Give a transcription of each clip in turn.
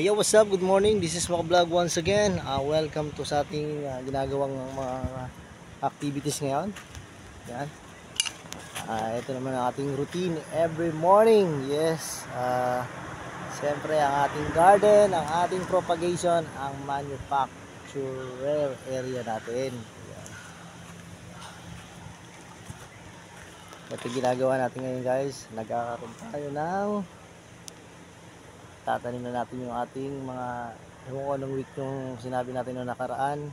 Hey, yo, what's up? Good morning. This is Vlog once again. Welcome to sa ating ginagawang mga activities ngayon. Yan. Ito naman ang ating routine every morning. Yes. Siyempre ang ating garden, ang ating propagation, ang manufacturer area natin. Yan. Ito ginagawa natin ngayon, guys. Nagkakaroon tayo ng tatanim na natin yung ating mga ewan ko anong week yung sinabi natin noong nakaraan.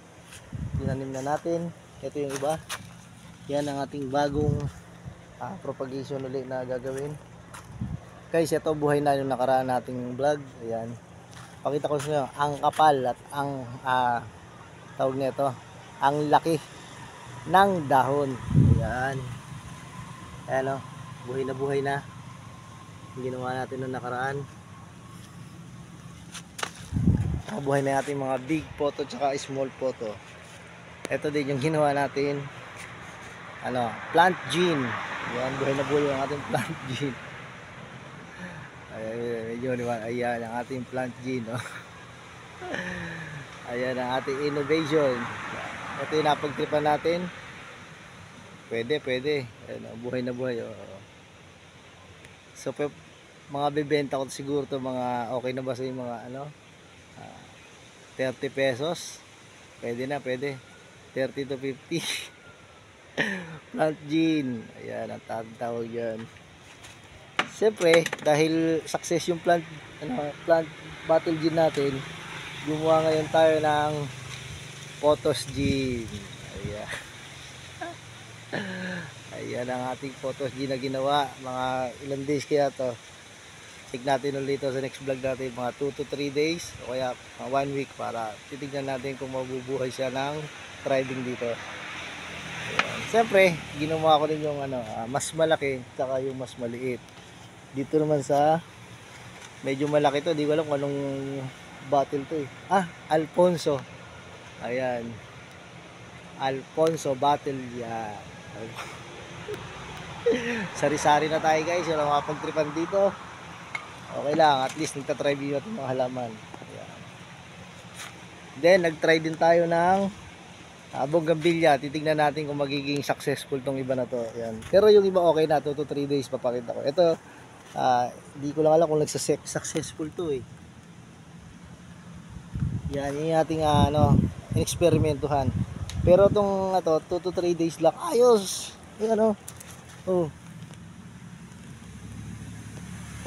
Tinanim na natin. Ito yung iba. Yan ang ating bagong propagation ulit na gagawin. Guys, ito buhay na yung nakaraan nating vlog. Ayan. Pakita ko sa inyo ang kapal at ang tawag nito, ang laki ng dahon. Ayan. Ayan o. Buhay na. Yung ginawa natin noong nakaraan. Buhay na natin mga big photo tsaka small photo. Ito din yung ginawa natin plant gene. Yan, buhay na buhay ang ating plant gene. Ayan ang ating plant gene, no? Ayan ang ating innovation. Ito yung napagtripan natin. Pwede. Ayan, buhay na buhay, oh. So mga bibenta ko siguro to, mga okay na ba sa yung mga 30 pesos, pwede 30 to 50. Plant gene, ayan ang tawag yan. Siyempre dahil success yung plant battle gene natin, gumawa ngayon tayo ng photos gene. Ayan ang ating photos gene na ginawa. Mga ilang days kaya to, tignan natin ulit sa next vlog natin, mga 2 to 3 days o kaya 1 week, para titignan natin kung mabubuhay siya ng thriving dito. Ayan. Siyempre ginawa ko din yung mas malaki saka yung mas maliit. Dito naman sa medyo malaki to, di ko alam kung anong bottle to Alfonso. Ayan, Alfonso bottle yan. Sari-sari na tayo, guys. Yung makapagtripan dito, okay lang, at least nagtatry din natin mga halaman. Ayan. Then nagtry din tayo ng bougainvillea. Titignan natin kung magiging successful tong iba na to. Ayan. Pero yung iba okay na, 2 to 3 days papakita ko. Ito hindi ko lang alam kung successful to Yan yung ating ineksperimentuhan. Pero itong 2 to 3 days lang, ayos. Ayan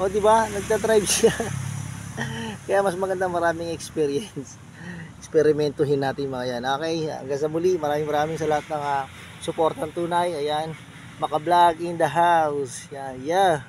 diba? Nagta-thrive siya. Kaya mas maganda, maraming experience. Eksperimentuhin natin mga yan. Okay, hanggang sa muli, maraming sa lahat ng suportang tunay. Ayan, Maka Vlog in the house. Yan, yeah.